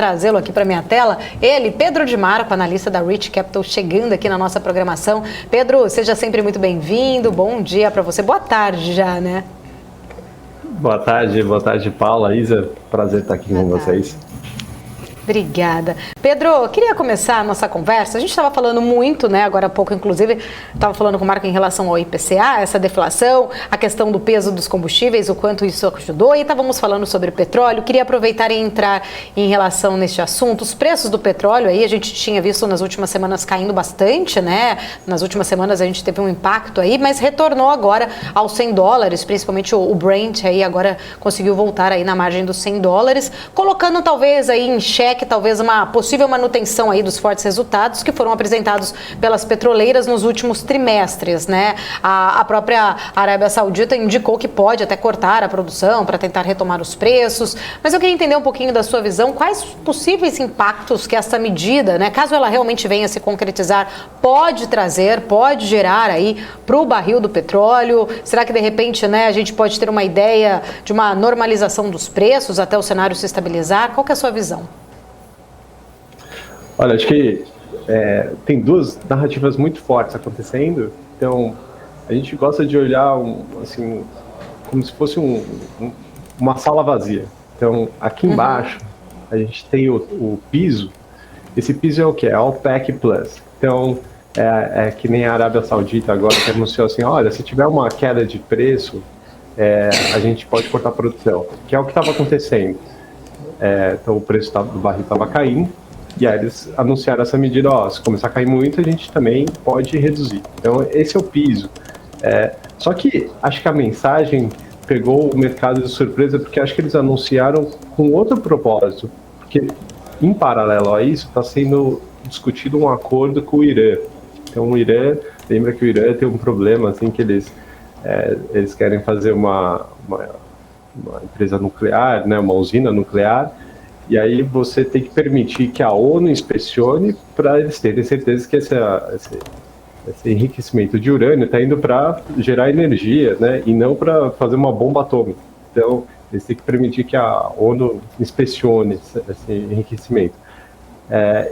trazê-lo aqui para minha tela. Ele, Pedro Di Marco, analista da Rich Capital, chegando aqui na nossa programação. Pedro, seja sempre muito bem-vindo. Bom dia para você. Boa tarde já, né? Boa tarde, Paula, Isa. Prazer estar aqui com vocês. Obrigada. Pedro, queria começar a nossa conversa. A gente estava falando muito, né, agora há pouco, inclusive, estava falando com o Marco em relação ao IPCA, essa deflação, a questão do peso dos combustíveis, o quanto isso ajudou, e estávamos falando sobre petróleo. Queria aproveitar e entrar em relação neste assunto. Os preços do petróleo aí, a gente tinha visto nas últimas semanas caindo bastante, né? Nas últimas semanas a gente teve um impacto aí, mas retornou agora aos $100, principalmente o Brent aí agora conseguiu voltar aí na margem dos $100, colocando talvez aí em xeque talvez uma possível manutenção aí dos fortes resultados que foram apresentados pelas petroleiras nos últimos trimestres, né? A própria Arábia Saudita indicou que pode até cortar a produção para tentar retomar os preços, mas eu queria entender um pouquinho da sua visão, quais possíveis impactos que essa medida, né, caso ela realmente venha a se concretizar, pode trazer, pode gerar aí para o barril do petróleo? Será que de repente, né, a gente pode ter uma ideia de uma normalização dos preços até o cenário se estabilizar? Qual que é a sua visão? Olha, acho que tem duas narrativas muito fortes acontecendo. Então, a gente gosta de olhar assim, como se fosse uma sala vazia. Então, aqui embaixo, a gente tem o piso. Esse piso é o quê? É a OPEC+. Então, é que nem a Arábia Saudita agora que anunciou assim, olha, se tiver uma queda de preço, a gente pode cortar a produção, que é o que estava acontecendo. Então, o preço do barril estava caindo. E aí eles anunciaram essa medida, se começar a cair muito, a gente também pode reduzir. Então, esse é o piso. Só que acho que a mensagem pegou o mercado de surpresa, porque acho que eles anunciaram com outro propósito. Porque, em paralelo a isso, está sendo discutido um acordo com o Irã. Então, o Irã, lembra que o Irã tem um problema, assim, que eles querem fazer uma empresa nuclear, né, uma usina nuclear. E aí você tem que permitir que a ONU inspecione para eles terem certeza que esse enriquecimento de urânio está indo para gerar energia, né, e não para fazer uma bomba atômica. Então, eles têm que permitir que a ONU inspecione esse enriquecimento.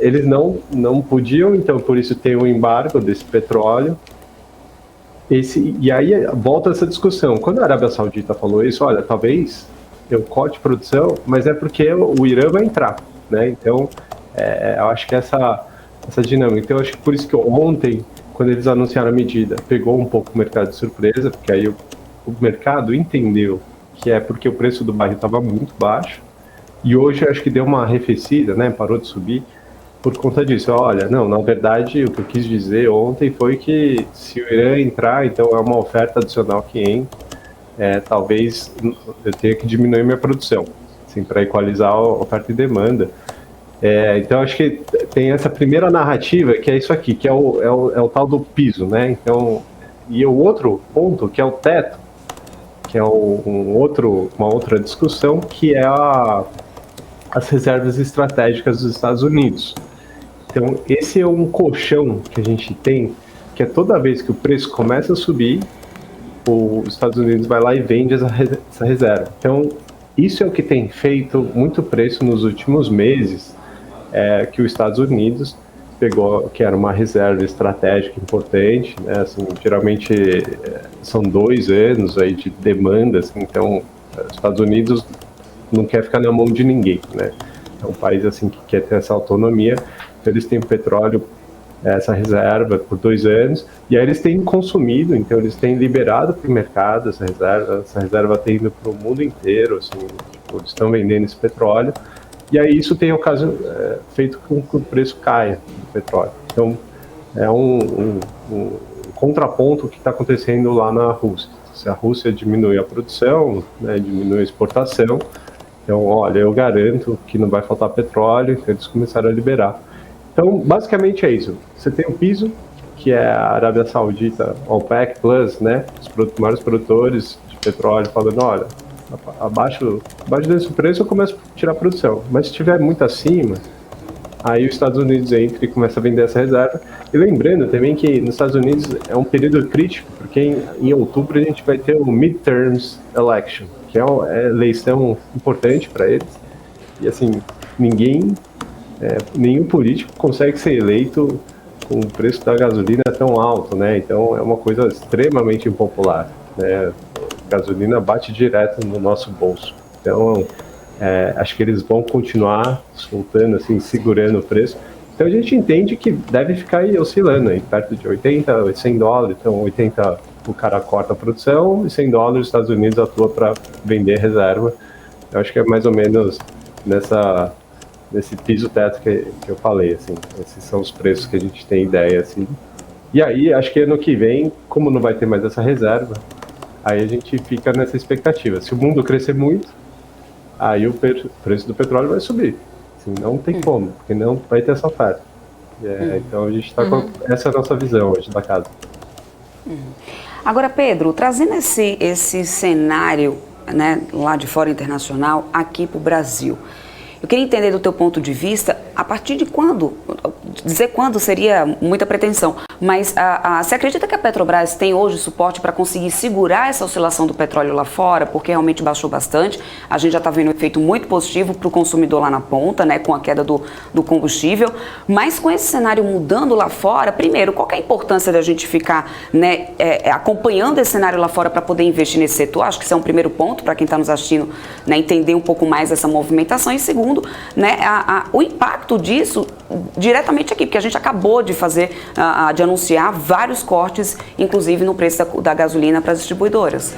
Eles não podiam, então por isso tem um embargo desse petróleo. E aí volta essa discussão. Quando a Arábia Saudita falou isso, olha, talvez eu corte produção, mas é porque o Irã vai entrar, né? Então, eu acho que essa dinâmica. Então, eu acho que por isso que ontem, quando eles anunciaram a medida, pegou um pouco o mercado de surpresa, porque aí o mercado entendeu que é porque o preço do barril estava muito baixo, e hoje eu acho que deu uma arrefecida, né? Parou de subir por conta disso. Olha, não, na verdade, o que eu quis dizer ontem foi que se o Irã entrar, então é uma oferta adicional que entra. Talvez eu tenha que diminuir minha produção, assim, para equalizar a oferta e demanda. Então, acho que tem essa primeira narrativa, que é isso aqui, que é o tal do piso, né? Então, e o outro ponto, que é o teto, que é uma outra discussão, que é as reservas estratégicas dos Estados Unidos. Então, esse é um colchão que a gente tem, que é toda vez que o preço começa a subir, os Estados Unidos vai lá e vende essa reserva. Então, isso é o que tem feito muito preço nos últimos meses, que os Estados Unidos pegou, que era uma reserva estratégica importante, né? Assim, geralmente são 2 anos aí de demanda, assim, então os Estados Unidos não quer ficar na mão de ninguém, né? É um país assim que quer ter essa autonomia, então eles têm petróleo, essa reserva por 2 anos, e aí eles têm consumido, então eles têm liberado para o mercado essa reserva tem ido para o mundo inteiro, assim, tipo, eles estão vendendo esse petróleo, e aí isso tem feito com que o preço caia do petróleo. Então é um contraponto que está acontecendo lá na Rússia. Se a Rússia diminui a produção, né, diminui a exportação, então olha, eu garanto que não vai faltar petróleo, então eles começaram a liberar. Então, basicamente é isso. Você tem o piso, que é a Arábia Saudita, OPEC+, né? Os maiores produtores de petróleo falando, olha, abaixo desse preço eu começo a tirar a produção. Mas se estiver muito acima, aí os Estados Unidos entra e começa a vender essa reserva. E lembrando também que nos Estados Unidos é um período crítico, porque em outubro a gente vai ter o Midterms Election, que é uma eleição importante para eles. E assim, nenhum político consegue ser eleito com o preço da gasolina tão alto, né? Então é uma coisa extremamente impopular, né? A gasolina bate direto no nosso bolso. Então acho que eles vão continuar soltando, assim, segurando o preço. Então a gente entende que deve ficar aí oscilando aí, perto de 80, 100 dólares. Então 80 o cara corta a produção e 100 dólares os Estados Unidos atua para vender reserva. Eu acho que é mais ou menos nesse piso-teto que eu falei, assim. Esses são os preços que a gente tem ideia, assim. E aí, acho que ano que vem, como não vai ter mais essa reserva, aí a gente fica nessa expectativa. Se o mundo crescer muito, aí o preço do petróleo vai subir. Assim, não tem como, porque não vai ter essa oferta. Então a gente está com essa nossa visão hoje da casa. Agora, Pedro, trazendo esse cenário, né, lá de fora internacional, aqui para o Brasil, eu queria entender do teu ponto de vista, a partir de quando, dizer quando seria muita pretensão, mas você acredita que a Petrobras tem hoje suporte para conseguir segurar essa oscilação do petróleo lá fora, porque realmente baixou bastante, a gente já está vendo um efeito muito positivo para o consumidor lá na ponta, né, com a queda do combustível, mas com esse cenário mudando lá fora, primeiro, qual que é a importância da gente ficar, né, acompanhando esse cenário lá fora para poder investir nesse setor? Acho que esse é um primeiro ponto para quem está nos assistindo, né, entender um pouco mais essa movimentação, e segundo, né, o impacto disso diretamente aqui, porque a gente acabou de de anunciar vários cortes, inclusive no preço da gasolina para as distribuidoras.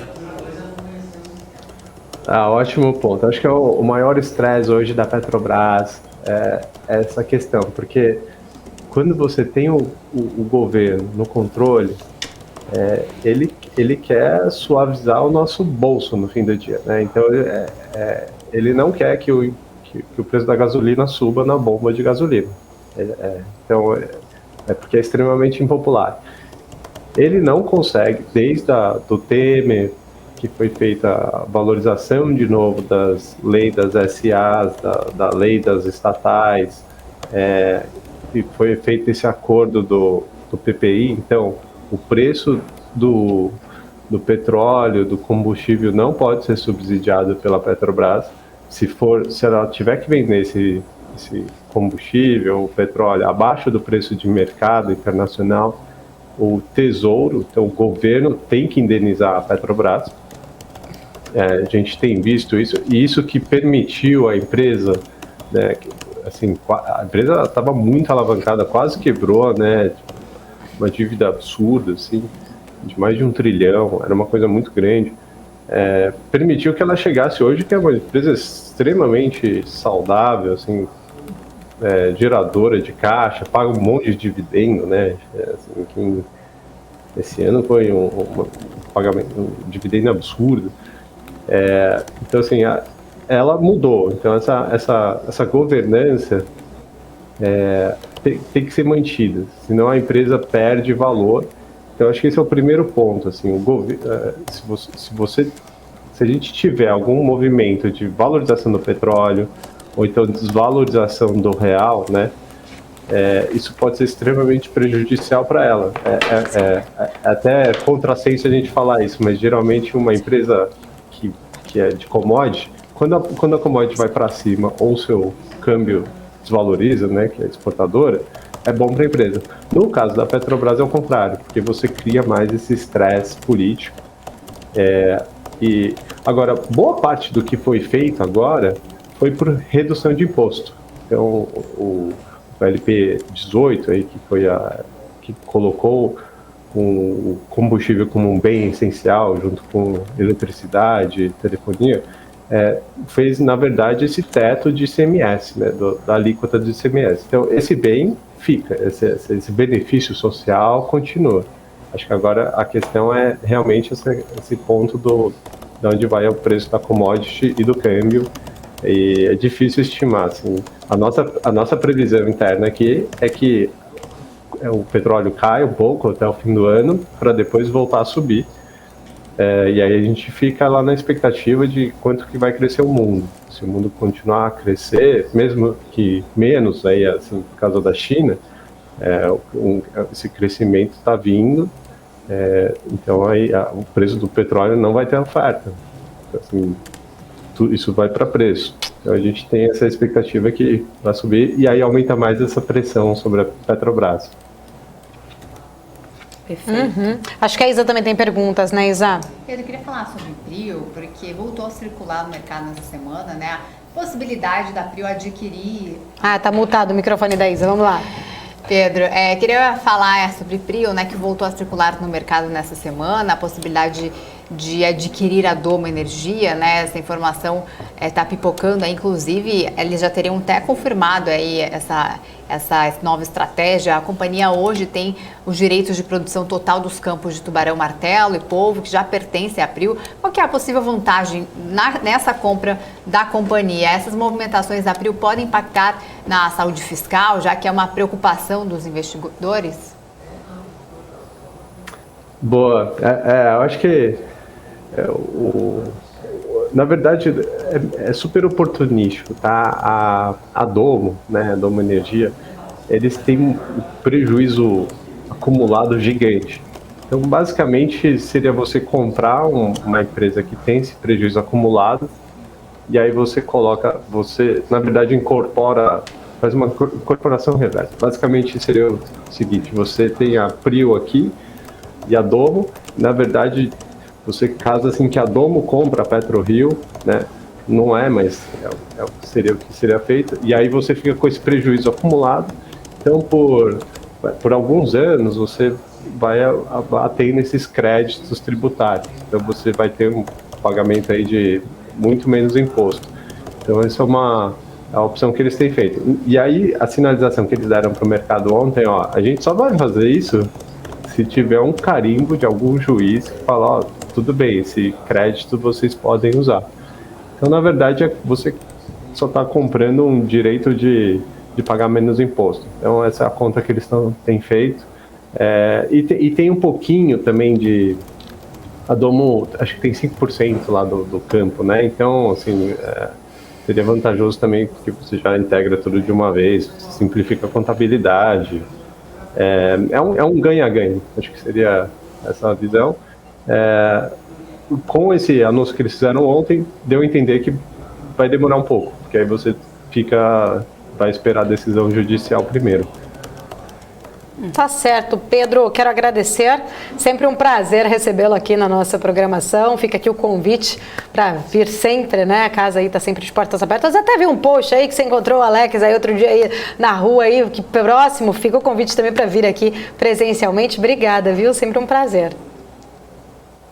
Ótimo ponto. Acho que o maior estresse hoje da Petrobras é essa questão, porque quando você tem o governo no controle, ele quer suavizar o nosso bolso no fim do dia, né? Então ele não quer que o preço da gasolina suba na bomba de gasolina. Então, porque é extremamente impopular. Ele não consegue, desde do Temer, que foi feita a valorização de novo das leis das SAs, da lei das estatais, e foi feito esse acordo do PPI. Então, o preço do petróleo, do combustível, não pode ser subsidiado pela Petrobras. Se ela tiver que vender esse combustível, o petróleo, abaixo do preço de mercado internacional, o Tesouro, então o governo tem que indenizar a Petrobras. A gente tem visto isso, e isso que permitiu a empresa, né, assim, a empresa estava muito alavancada, quase quebrou, né, uma dívida absurda, assim, de mais de 1 trilhão, era uma coisa muito grande. Permitiu que ela chegasse hoje, que é uma empresa extremamente saudável, assim, geradora de caixa, paga um monte de dividendo, né? Assim, esse ano foi um pagamento, um dividendo absurdo. Então, assim, ela mudou. Então, essa governança tem que ser mantida, senão a empresa perde valor. Então, acho que esse é o primeiro ponto, assim, se a gente tiver algum movimento de valorização do petróleo, ou então desvalorização do real, né, isso pode ser extremamente prejudicial para ela. Até contrassenso a gente falar isso, mas geralmente uma empresa que é de commodity, quando a commodity vai para cima ou o seu câmbio desvaloriza, né, que é exportadora, é bom para a empresa. No caso da Petrobras é o contrário, porque você cria mais esse estresse político. E agora, boa parte do que foi feito agora foi por redução de imposto. Então, o LP 18, aí, que colocou o combustível como um bem essencial, junto com eletricidade, telefonia, fez, na verdade, esse teto de ICMS, né, da alíquota de ICMS. Então, esse bem fica, esse benefício social continua. Acho que agora a questão é realmente esse ponto de onde vai o preço da commodity e do câmbio, e é difícil estimar. Assim. A nossa previsão interna aqui é que o petróleo cai um pouco até o fim do ano, para depois voltar a subir. E aí a gente fica lá na expectativa de quanto que vai crescer o mundo. Se o mundo continuar a crescer, mesmo que menos, aí, assim, por causa da China, esse crescimento está vindo, então aí o preço do petróleo não vai ter oferta. Então, assim, isso vai para preço. Então a gente tem essa expectativa que vai subir e aí aumenta mais essa pressão sobre a Petrobras. Perfeito. Acho que a Isa também tem perguntas, né, Isa? Pedro, eu queria falar sobre Prio, porque voltou a circular no mercado nessa semana, né? A possibilidade da Prio adquirir... Tá mutado o microfone da Isa, vamos lá. Pedro, queria falar sobre Prio, né, que voltou a circular no mercado nessa semana, a possibilidade de adquirir a Domo Energia, né, essa informação está pipocando, inclusive eles já teriam até confirmado aí essa nova estratégia. A companhia hoje tem os direitos de produção total dos campos de Tubarão Martelo e Polvo, que já pertencem à Prio. Qual que é a possível vantagem nessa compra da companhia? Essas movimentações da Prio podem impactar na saúde fiscal, já que é uma preocupação dos investidores? Boa. Eu acho que na verdade é super oportunístico, tá? A Domo, né, a Domo Energia, eles têm um prejuízo acumulado gigante. Então, basicamente, seria você comprar uma empresa que tem esse prejuízo acumulado e aí você na verdade, faz uma incorporação reversa. Basicamente, seria o seguinte, você tem a Prio aqui e a Domo, na verdade, você casa assim que a Domo compra a PetroRio, né? Não é, mas seria o que seria feito. E aí você fica com esse prejuízo acumulado. Então, por alguns anos, você vai tendo esses créditos tributários. Então, você vai ter um pagamento aí de muito menos imposto. Então, essa é a opção que eles têm feito. E aí, a sinalização que eles deram para o mercado ontem, a gente só vai fazer isso se tiver um carimbo de algum juiz que fala, tudo bem, esse crédito vocês podem usar. Então, na verdade, você só está comprando um direito de pagar menos imposto. Então, essa é a conta que eles têm feito. E tem um pouquinho também a Domo, acho que tem 5% lá do campo, né? Então, assim, seria vantajoso também porque você já integra tudo de uma vez, simplifica a contabilidade. É um ganha-ganha, acho que seria essa a visão. Com esse anúncio que eles fizeram ontem, deu a entender que vai demorar um pouco, porque aí você vai esperar a decisão judicial primeiro. Tá certo, Pedro, quero agradecer, sempre um prazer recebê-lo aqui na nossa programação, fica aqui o convite para vir sempre, né, a casa aí tá sempre de portas abertas, até vi um post aí que você encontrou o Alex aí outro dia aí na rua aí, que próximo, fica o convite também para vir aqui presencialmente, obrigada, viu, sempre um prazer.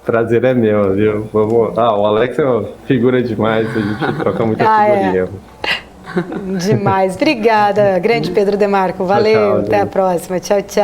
Prazer é meu, viu, o Alex é uma figura demais, a gente troca muita figurinha. Demais, obrigada, grande Pedro Demarco, valeu, tchau, tchau. Até a próxima, tchau, tchau.